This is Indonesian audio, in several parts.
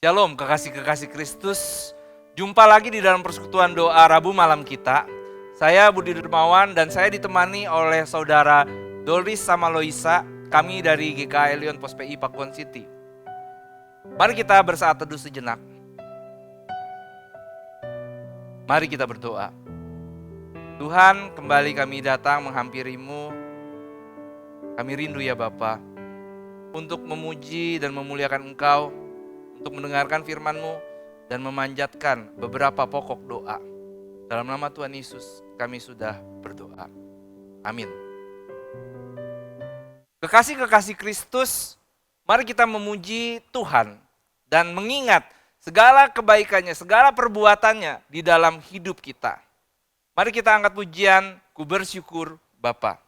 Shalom kekasih-kekasih Kristus. Jumpa lagi di dalam persekutuan doa Rabu malam kita. Saya Budi Dermawan dan saya ditemani oleh saudara Doris sama Loisa. Kami dari GKI Leon Pos PI Pakuan City. Mari kita bersaat teduh sejenak. Mari kita berdoa. Tuhan, kembali kami datang menghampiri-Mu. Kami rindu ya Bapa, untuk memuji dan memuliakan Engkau, untuk mendengarkan firman-Mu dan memanjatkan beberapa pokok doa. Dalam nama Tuhan Yesus kami sudah berdoa. Amin. Kekasih-kekasih Kristus, mari kita memuji Tuhan dan mengingat segala kebaikannya, segala perbuatannya di dalam hidup kita. Mari kita angkat pujian, ku bersyukur Bapa.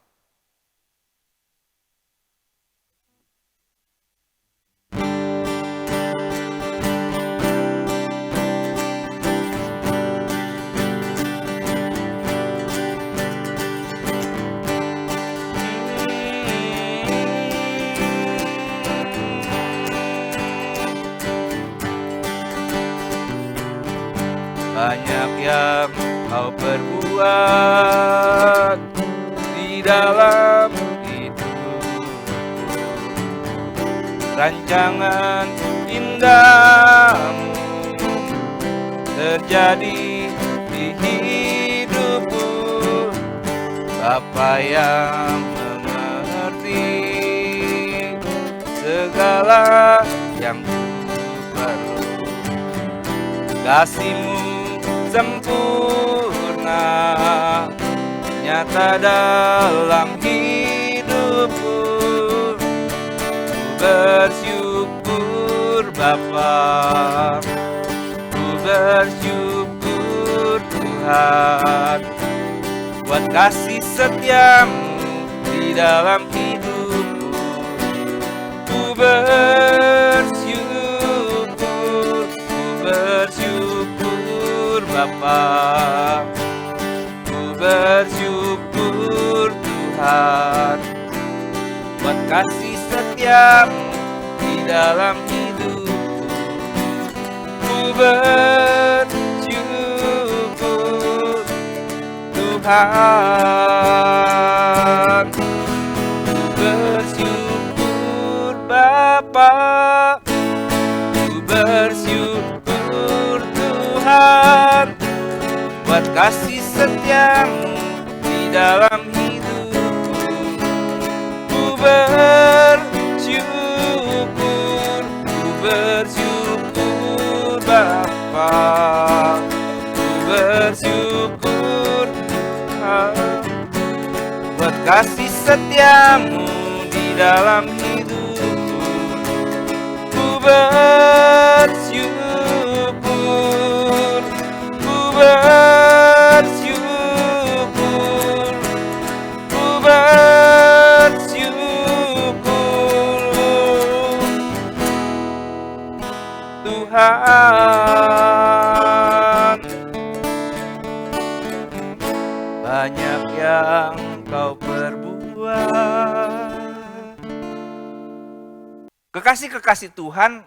Banyak yang kau perbuat di dalam hidup, rancangan indahmu terjadi di hidupku. Bapa yang mengerti segala yang ku perlu, kasih-Mu sempurna nyata dalam hidupku. Ku bersyukur Bapa, ku bersyukur Tuhan, buat kasih setiamu di dalam hidupku. Ku bersyukur, Bapa, ku bersyukur Tuhan, buat kasih setiamu di dalam hidupku. Ku bersyukur Tuhan, ku bersyukur Bapa, ku bersyukur Tuhan, buat kasih setiamu di dalam hidupku. Ku bersyukur Bapa, ku bersyukur Tuhan, buat kasih setiamu di dalam hidupku. Ku bersyukur, ku bersyukur, ku bersyukur Tuhan. Banyak yang kau perbuat. Kekasih-kekasih Tuhan,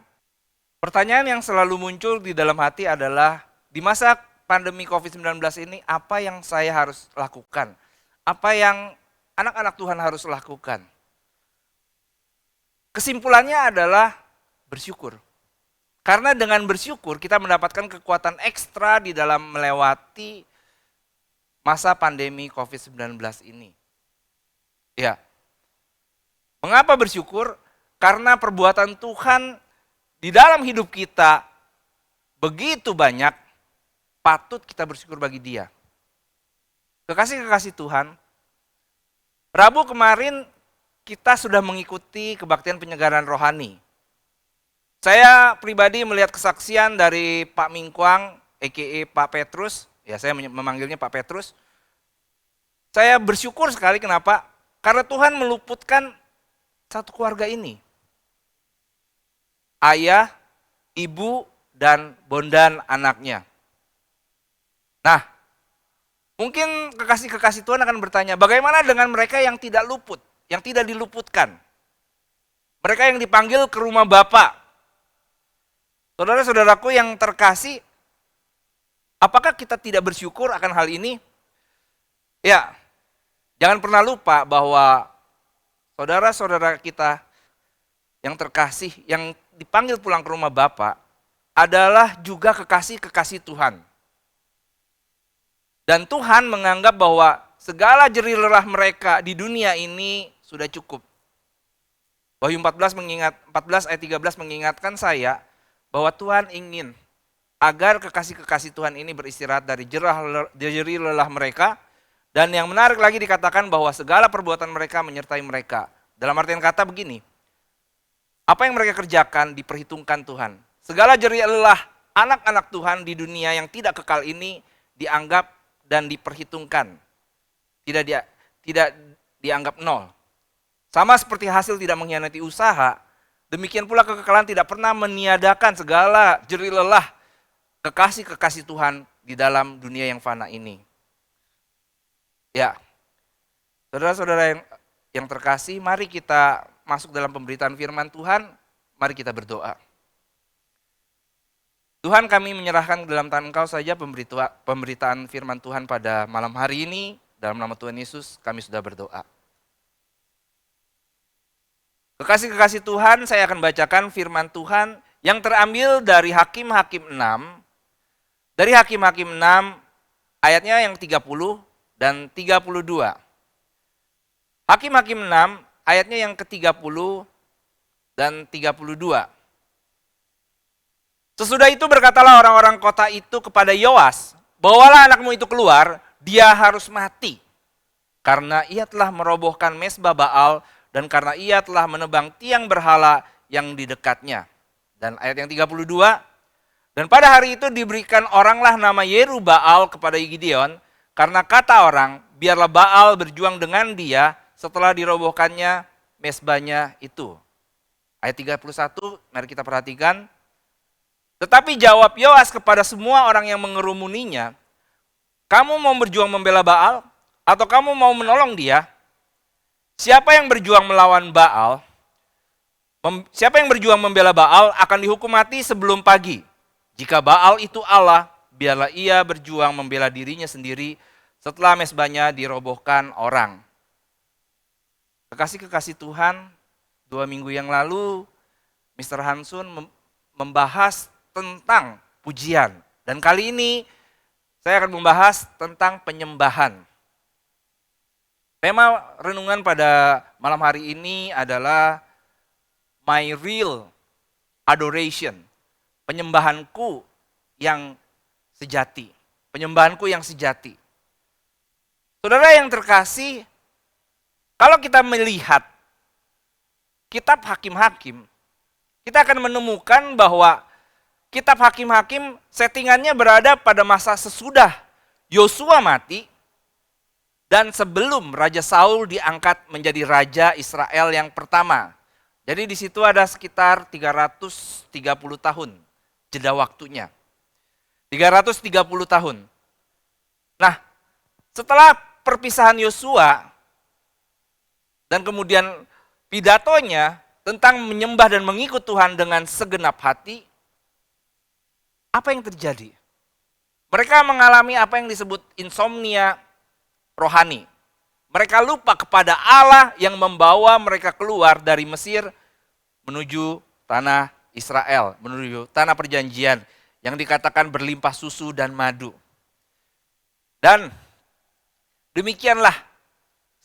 pertanyaan yang selalu muncul di dalam hati adalah, di masa pandemi COVID-19 ini apa yang saya harus lakukan? Apa yang anak-anak Tuhan harus lakukan? Kesimpulannya adalah bersyukur. Karena dengan bersyukur kita mendapatkan kekuatan ekstra di dalam melewati masa pandemi COVID-19 ini. Ya. Mengapa bersyukur? Karena perbuatan Tuhan di dalam hidup kita begitu banyak, patut kita bersyukur bagi Dia. Kekasih-kekasih Tuhan, Rabu kemarin kita sudah mengikuti kebaktian penyegaran rohani. Saya pribadi melihat kesaksian dari Pak Mingkwang, a.k.a. Pak Petrus, ya saya memanggilnya Pak Petrus. Saya bersyukur sekali, kenapa? Karena Tuhan meluputkan satu keluarga ini. Ayah, ibu, dan bondan anaknya. Nah, mungkin kekasih-kekasih Tuhan akan bertanya, bagaimana dengan mereka yang tidak luput, yang tidak diluputkan? Mereka yang dipanggil ke rumah Bapa. Saudara-saudaraku yang terkasih, apakah kita tidak bersyukur akan hal ini? Ya, jangan pernah lupa bahwa saudara-saudara kita yang terkasih, yang dipanggil pulang ke rumah Bapa adalah juga kekasih-kekasih Tuhan. Dan Tuhan menganggap bahwa segala jerih lelah mereka di dunia ini sudah cukup. Wahyu 14 ayat 13 mengingatkan saya bahwa Tuhan ingin agar kekasih-kekasih Tuhan ini beristirahat dari jerih lelah mereka. Dan yang menarik lagi dikatakan bahwa segala perbuatan mereka menyertai mereka. Dalam artian kata begini, apa yang mereka kerjakan diperhitungkan Tuhan. Segala jerih lelah anak-anak Tuhan di dunia yang tidak kekal ini dianggap dan diperhitungkan. Tidak dianggap nol. Sama seperti hasil tidak mengkhianati usaha, demikian pula kekekalan tidak pernah meniadakan segala jerih lelah kekasih-kekasih Tuhan di dalam dunia yang fana ini. Ya, saudara-saudara yang terkasih, mari kita masuk dalam pemberitaan firman Tuhan, mari kita berdoa. Tuhan, kami menyerahkan ke dalam tangan Engkau saja pemberitaan firman Tuhan pada malam hari ini. Dalam nama Tuhan Yesus kami sudah berdoa. Kekasih-kekasih Tuhan, saya akan bacakan firman Tuhan yang terambil dari Hakim-Hakim 6. Dari Hakim-Hakim 6 ayatnya yang 30 dan 32. Hakim-Hakim 6 ayatnya yang ke-30 dan 32. Sesudah itu berkatalah orang-orang kota itu kepada Yoas, bawalah anakmu itu keluar, dia harus mati. Karena ia telah merobohkan mezbah Baal dan karena ia telah menebang tiang berhala yang di dekatnya. Dan ayat yang 32, dan pada hari itu diberikan oranglah nama Yeru-Baal kepada Gideon, karena kata orang, biarlah Baal berjuang dengan dia setelah dirobohkannya mezbahnya itu. Ayat 31, mari kita perhatikan. Tetapi jawab Yoas kepada semua orang yang mengerumuninya, kamu mau berjuang membela Baal atau kamu mau menolong dia? Siapa yang berjuang melawan Baal, siapa yang berjuang membela Baal akan dihukum mati sebelum pagi. Jika Baal itu Allah, biarlah ia berjuang membela dirinya sendiri setelah mezbahnya dirobohkan orang. Kekasih-kekasih Tuhan, 2 minggu yang lalu Mr. Hansun membahas tentang pujian. Dan kali ini saya akan membahas tentang penyembahan. Tema renungan pada malam hari ini adalah My Real Adoration. Penyembahanku yang sejati. Penyembahanku yang sejati. Saudara yang terkasih, kalau kita melihat kitab Hakim-Hakim, kita akan menemukan bahwa kitab Hakim-Hakim settingannya berada pada masa sesudah Yosua mati dan sebelum Raja Saul diangkat menjadi Raja Israel yang pertama. Jadi di situ ada sekitar 330 tahun jeda waktunya. 330 tahun. Nah, setelah perpisahan Yosua dan kemudian pidatonya tentang menyembah dan mengikut Tuhan dengan segenap hati, apa yang terjadi? Mereka mengalami apa yang disebut insomnia rohani. Mereka lupa kepada Allah yang membawa mereka keluar dari Mesir menuju tanah Israel, menuju tanah perjanjian yang dikatakan berlimpah susu dan madu. Dan demikianlah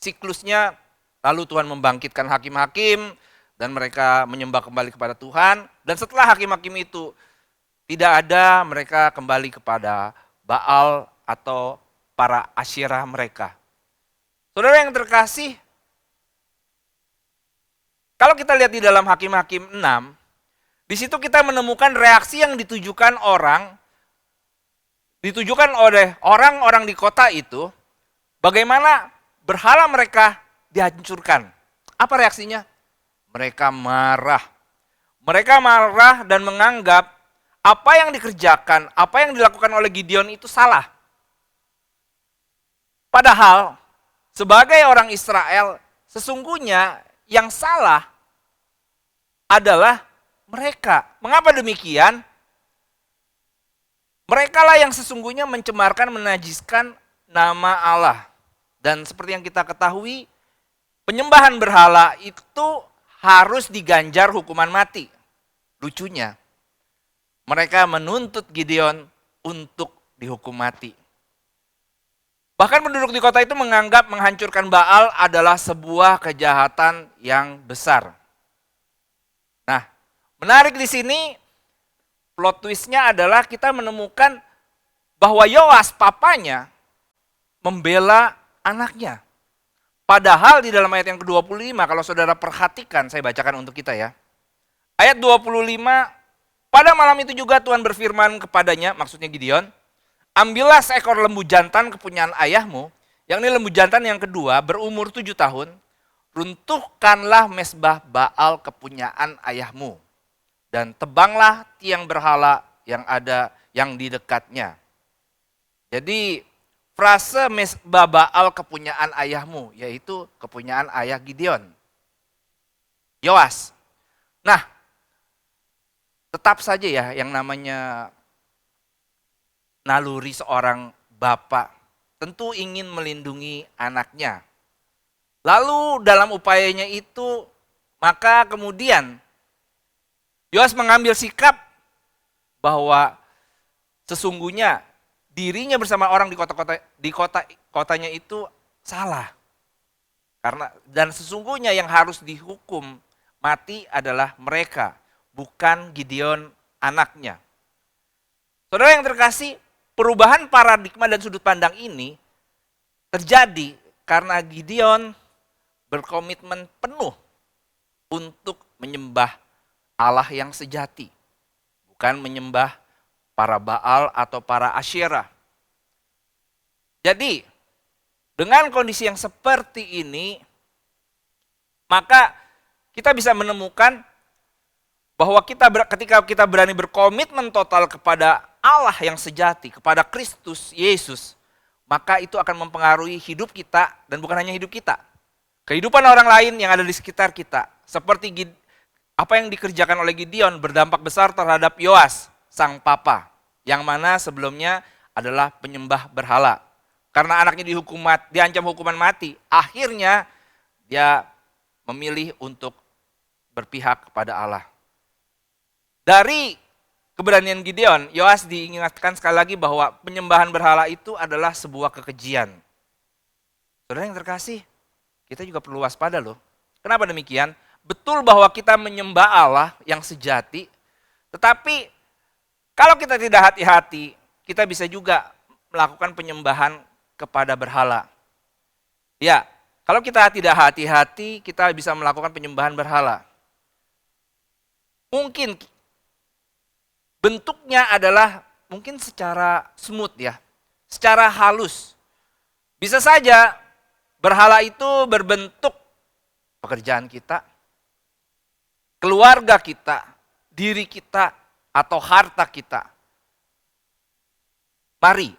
siklusnya, lalu Tuhan membangkitkan hakim-hakim dan mereka menyembah kembali kepada Tuhan. Dan setelah hakim-hakim itu tidak ada, mereka kembali kepada Baal atau para asyirah mereka. Saudara yang terkasih, kalau kita lihat di dalam Hakim-Hakim 6, di situ kita menemukan reaksi yang ditujukan oleh orang-orang di kota itu, bagaimana berhala mereka dihancurkan. Apa reaksinya? Mereka marah. Mereka marah dan menganggap apa yang dikerjakan, apa yang dilakukan oleh Gideon itu salah. Padahal sebagai orang Israel, sesungguhnya yang salah adalah mereka. Mengapa demikian? Mereka lah yang sesungguhnya mencemarkan, menajiskan nama Allah. Dan seperti yang kita ketahui, penyembahan berhala itu harus diganjar hukuman mati. Lucunya, mereka menuntut Gideon untuk dihukum mati. Bahkan penduduk di kota itu menganggap menghancurkan Baal adalah sebuah kejahatan yang besar. Nah, menarik di sini, plot twistnya adalah kita menemukan bahwa Yoas, papanya, membela anaknya. Padahal di dalam ayat yang ke-25, kalau saudara perhatikan, saya bacakan untuk kita ya. Ayat 25, pada malam itu juga Tuhan berfirman kepadanya, maksudnya Gideon, ambillah seekor lembu jantan kepunyaan ayahmu, yang ini lembu jantan yang kedua, berumur 7 tahun, runtuhkanlah mezbah Baal kepunyaan ayahmu, dan tebanglah tiang berhala yang ada yang di dekatnya. Jadi frase mezbah Baal kepunyaan ayahmu, yaitu kepunyaan ayah Gideon, Yoas. Nah, tetap saja ya yang namanya naluri seorang bapak tentu ingin melindungi anaknya. Lalu dalam upayanya itu, maka kemudian Yoas mengambil sikap bahwa sesungguhnya dirinya bersama orang di kotanya itu salah. Dan sesungguhnya yang harus dihukum mati adalah mereka, bukan Gideon anaknya. Saudara yang terkasih, perubahan paradigma dan sudut pandang ini terjadi karena Gideon berkomitmen penuh untuk menyembah Allah yang sejati, bukan menyembah para Baal atau para Asyerah. Jadi, dengan kondisi yang seperti ini, maka kita bisa menemukan bahwa ketika kita berani berkomitmen total kepada Allah yang sejati, kepada Kristus Yesus, maka itu akan mempengaruhi hidup kita, dan bukan hanya hidup kita, kehidupan orang lain yang ada di sekitar kita. Seperti apa yang dikerjakan oleh Gideon berdampak besar terhadap Yoas, sang papa, yang mana sebelumnya adalah penyembah berhala. Karena anaknya diancam hukuman mati, akhirnya dia memilih untuk berpihak kepada Allah. Dari keberanian Gideon, Yoas diingatkan sekali lagi bahwa penyembahan berhala itu adalah sebuah kekejian. Saudara yang terkasih, kita juga perlu waspada loh. Kenapa demikian? Betul bahwa kita menyembah Allah yang sejati, tetapi kalau kita tidak hati-hati, kita bisa juga melakukan penyembahan kepada berhala. Ya, kalau kita tidak hati-hati, kita bisa melakukan penyembahan berhala. Mungkin bentuknya adalah mungkin secara smooth ya, secara halus. Bisa saja berhala itu berbentuk pekerjaan kita, keluarga kita, diri kita, atau harta kita. Mari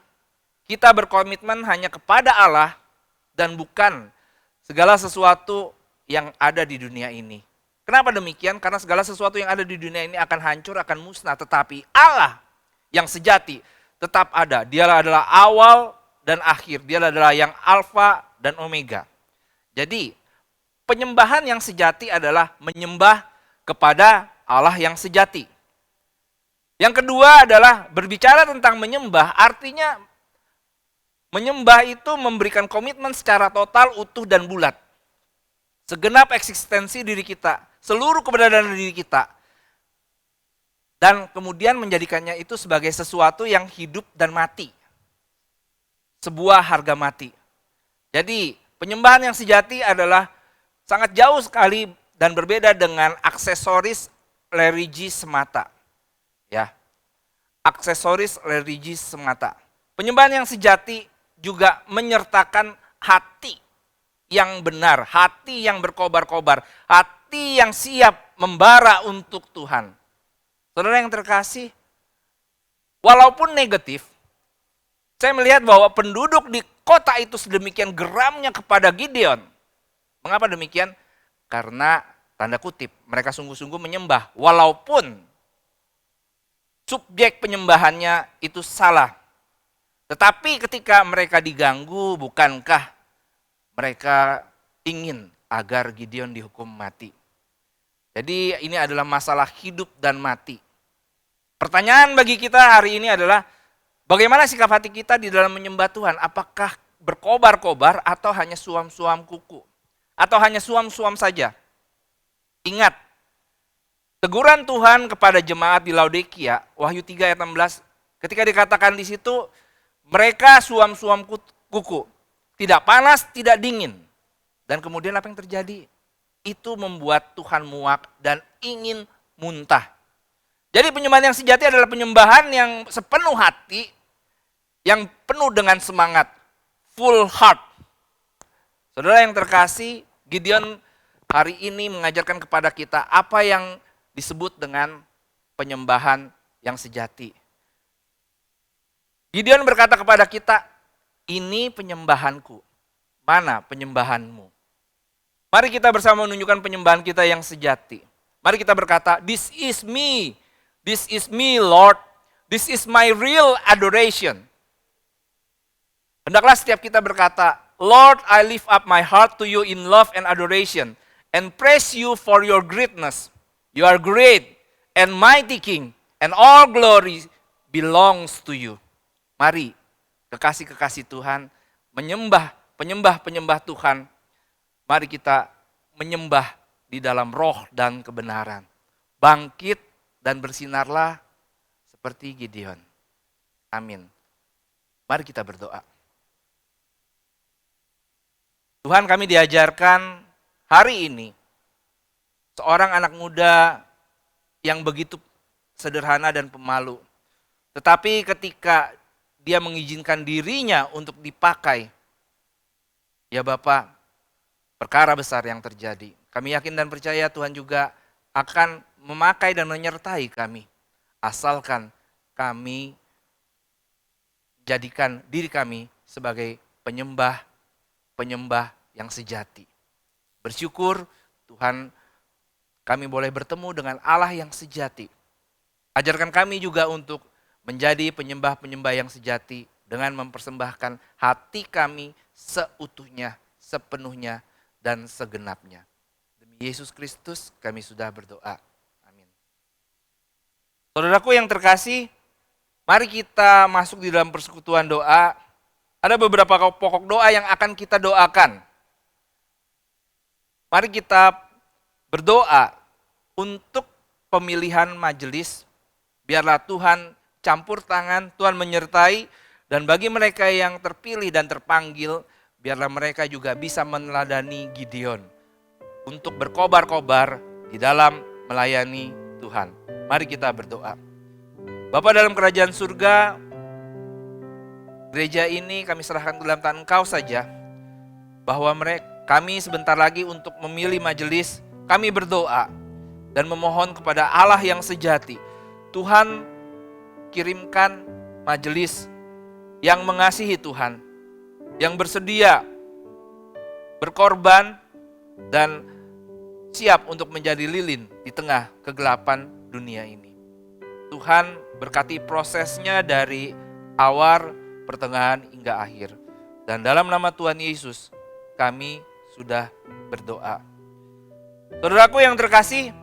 kita berkomitmen hanya kepada Allah dan bukan segala sesuatu yang ada di dunia ini. Kenapa demikian? Karena segala sesuatu yang ada di dunia ini akan hancur, akan musnah. Tetapi Allah yang sejati tetap ada. Dia adalah awal dan akhir. Dia adalah yang alfa dan omega. Jadi penyembahan yang sejati adalah menyembah kepada Allah yang sejati. Yang kedua adalah berbicara tentang menyembah, artinya menyembah itu memberikan komitmen secara total, utuh, dan bulat. Segenap eksistensi diri kita, seluruh keberadaan diri kita. Dan kemudian menjadikannya itu sebagai sesuatu yang hidup dan mati. Sebuah harga mati. Jadi penyembahan yang sejati adalah sangat jauh sekali dan berbeda dengan aksesoris religi semata. Ya, aksesoris religi semata. Penyembahan yang sejati juga menyertakan hati yang benar, hati yang berkobar-kobar, hati yang siap membara untuk Tuhan. Saudara yang terkasih, walaupun negatif, saya melihat bahwa penduduk di kota itu sedemikian geramnya kepada Gideon. Mengapa demikian? Karena tanda kutip, mereka sungguh-sungguh menyembah, walaupun subjek penyembahannya itu salah. Tetapi ketika mereka diganggu, bukankah mereka ingin agar Gideon dihukum mati? Jadi ini adalah masalah hidup dan mati. Pertanyaan bagi kita hari ini adalah, bagaimana sikap hati kita di dalam menyembah Tuhan? Apakah berkobar-kobar atau hanya suam-suam kuku? Atau hanya suam-suam saja? Ingat, teguran Tuhan kepada jemaat di Laodikia, Wahyu 3 ayat 16, ketika dikatakan di situ, mereka suam-suam kuku, tidak panas, tidak dingin. Dan kemudian apa yang terjadi? Itu membuat Tuhan muak dan ingin muntah. Jadi penyembahan yang sejati adalah penyembahan yang sepenuh hati, yang penuh dengan semangat, full heart. Saudara yang terkasih, Gideon hari ini mengajarkan kepada kita apa yang disebut dengan penyembahan yang sejati. Gideon berkata kepada kita, ini penyembahanku, mana penyembahanmu? Mari kita bersama menunjukkan penyembahan kita yang sejati. Mari kita berkata, this is me Lord, this is my real adoration. Hendaklah setiap kita berkata, Lord, I lift up my heart to you in love and adoration, and praise you for your greatness. You are great and mighty King, and all glory belongs to you. Mari, kekasih-kekasih Tuhan, penyembah Tuhan, mari kita menyembah di dalam roh dan kebenaran. Bangkit dan bersinarlah seperti Gideon. Amin. Mari kita berdoa. Tuhan, kami diajarkan hari ini, seorang anak muda yang begitu sederhana dan pemalu. Tetapi ketika dia mengizinkan dirinya untuk dipakai, ya Bapak, perkara besar yang terjadi. Kami yakin dan percaya Tuhan juga akan memakai dan menyertai kami. Asalkan kami jadikan diri kami sebagai penyembah yang sejati. Bersyukur Tuhan, kami boleh bertemu dengan Allah yang sejati. Ajarkan kami juga untuk menjadi penyembah yang sejati dengan mempersembahkan hati kami seutuhnya, sepenuhnya, dan segenapnya. Demi Yesus Kristus kami sudah berdoa. Amin. Saudaraku yang terkasih, mari kita masuk di dalam persekutuan doa. Ada beberapa pokok doa yang akan kita doakan. Mari kita berdoa untuk pemilihan majelis. Biarlah Tuhan campur tangan, Tuhan menyertai, dan bagi mereka yang terpilih dan terpanggil, biarlah mereka juga bisa meneladani Gideon untuk berkobar-kobar di dalam melayani Tuhan. Mari kita berdoa. Bapa dalam kerajaan surga, gereja ini kami serahkan ke dalam tangan Engkau saja, bahwa kami sebentar lagi untuk memilih majelis, kami berdoa dan memohon kepada Allah yang sejati. Tuhan, kirimkan majelis yang mengasihi Tuhan, yang bersedia berkorban dan siap untuk menjadi lilin di tengah kegelapan dunia ini. Tuhan berkati prosesnya dari awal, pertengahan hingga akhir. Dan dalam nama Tuhan Yesus kami sudah berdoa. Saudaraku yang terkasih,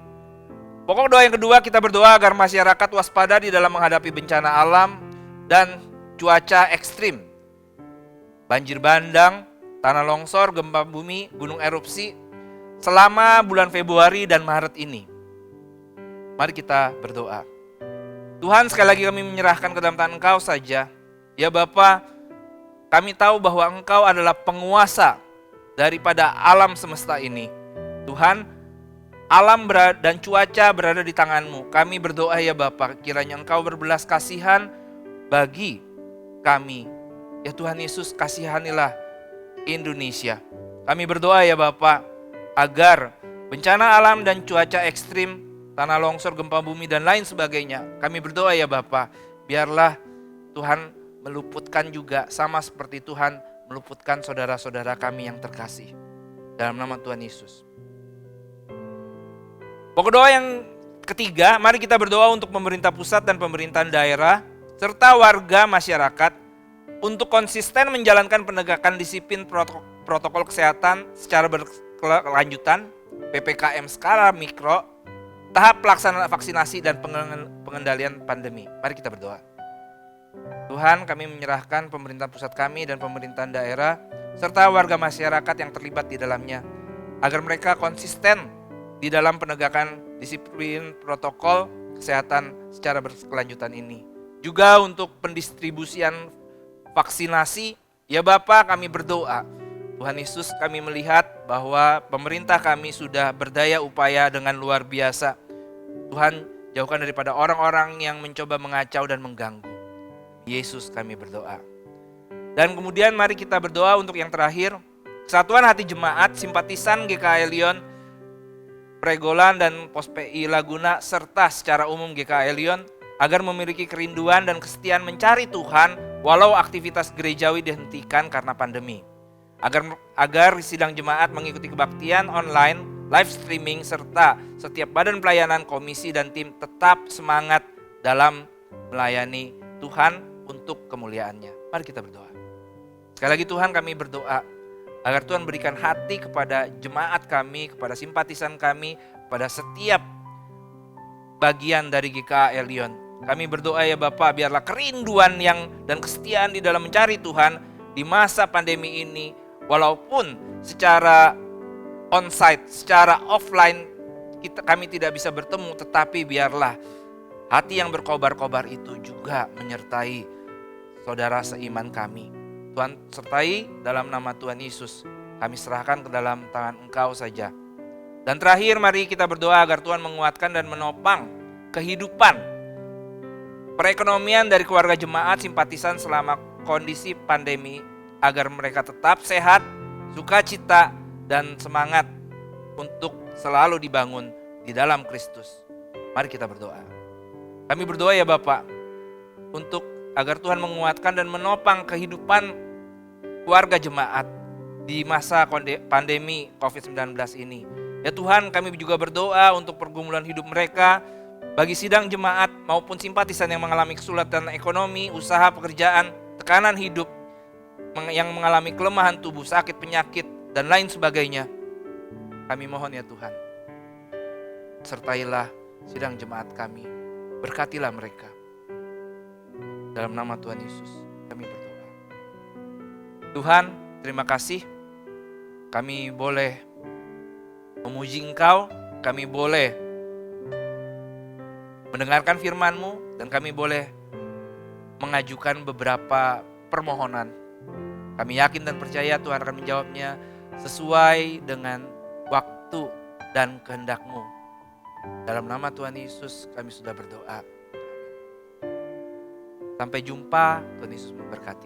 pokok doa yang kedua, kita berdoa agar masyarakat waspada di dalam menghadapi bencana alam dan cuaca ekstrim. Banjir bandang, tanah longsor, gempa bumi, gunung erupsi selama bulan Februari dan Maret ini. Mari kita berdoa. Tuhan, sekali lagi kami menyerahkan ke dalam tangan Engkau saja. Ya Bapa, kami tahu bahwa Engkau adalah penguasa daripada alam semesta ini. Tuhan, alam dan cuaca berada di tangan-Mu. Kami berdoa ya Bapa, kiranya Engkau berbelas kasihan bagi kami. Ya Tuhan Yesus, kasihanilah Indonesia. Kami berdoa ya Bapa, agar bencana alam dan cuaca ekstrim, tanah longsor, gempa bumi dan lain sebagainya, kami berdoa ya Bapa, biarlah Tuhan meluputkan juga sama seperti Tuhan meluputkan saudara-saudara kami yang terkasih. Dalam nama Tuhan Yesus. Pokok doa yang ketiga, mari kita berdoa untuk pemerintah pusat dan pemerintahan daerah, serta warga masyarakat untuk konsisten menjalankan penegakan disiplin protokol kesehatan secara berkelanjutan, PPKM skala mikro, tahap pelaksanaan vaksinasi dan pengendalian pandemi. Mari kita berdoa. Tuhan, kami menyerahkan pemerintah pusat kami dan pemerintahan daerah, serta warga masyarakat yang terlibat di dalamnya, agar mereka konsisten di dalam penegakan disiplin protokol kesehatan secara berkelanjutan ini. Juga untuk pendistribusian vaksinasi, ya Bapa, kami berdoa. Tuhan Yesus, kami melihat bahwa pemerintah kami sudah berdaya upaya dengan luar biasa. Tuhan, jauhkan daripada orang-orang yang mencoba mengacau dan mengganggu. Yesus, kami berdoa. Dan kemudian mari kita berdoa untuk yang terakhir, Kesatuan Hati Jemaat, simpatisan GKI Lyon, Pregolan dan Pos PI Laguna, serta secara umum GKI Lyon, agar memiliki kerinduan dan kesetiaan mencari Tuhan walau aktivitas gerejawi dihentikan karena pandemi. Agar sidang jemaat mengikuti kebaktian online, live streaming, serta setiap badan pelayanan, komisi, dan tim tetap semangat dalam melayani Tuhan untuk kemuliaannya. Mari kita berdoa. Sekali lagi Tuhan, kami berdoa agar Tuhan berikan hati kepada jemaat kami, kepada simpatisan kami, kepada setiap bagian dari GKI Lyon. Kami berdoa ya Bapak, biarlah kerinduan dan kesetiaan di dalam mencari Tuhan di masa pandemi ini, walaupun secara onsite, secara offline kami tidak bisa bertemu, tetapi biarlah hati yang berkobar-kobar itu juga menyertai saudara seiman kami. Tuhan sertai dalam nama Tuhan Yesus. Kami serahkan ke dalam tangan Engkau saja. Dan terakhir mari kita berdoa agar Tuhan menguatkan dan menopang kehidupan perekonomian dari keluarga jemaat simpatisan selama kondisi pandemi, agar mereka tetap sehat, sukacita, dan semangat untuk selalu dibangun di dalam Kristus. Mari kita berdoa. Kami berdoa ya Bapak, untuk agar Tuhan menguatkan dan menopang kehidupan keluarga jemaat di masa pandemi COVID-19 ini. Ya Tuhan, kami juga berdoa untuk pergumulan hidup mereka, bagi sidang jemaat maupun simpatisan yang mengalami kesulitan ekonomi, usaha, pekerjaan, tekanan hidup, yang mengalami kelemahan tubuh, sakit, penyakit, dan lain sebagainya. Kami mohon ya Tuhan, sertailah sidang jemaat kami, berkatilah mereka. Dalam nama Tuhan Yesus kami berdoa. Tuhan, terima kasih. Kami boleh memuji Engkau, kami boleh mendengarkan firman-Mu, dan kami boleh mengajukan beberapa permohonan. Kami yakin dan percaya Tuhan akan menjawabnya sesuai dengan waktu dan kehendak-Mu. Dalam nama Tuhan Yesus kami sudah berdoa. Sampai jumpa, Tuhan Yesus memberkati.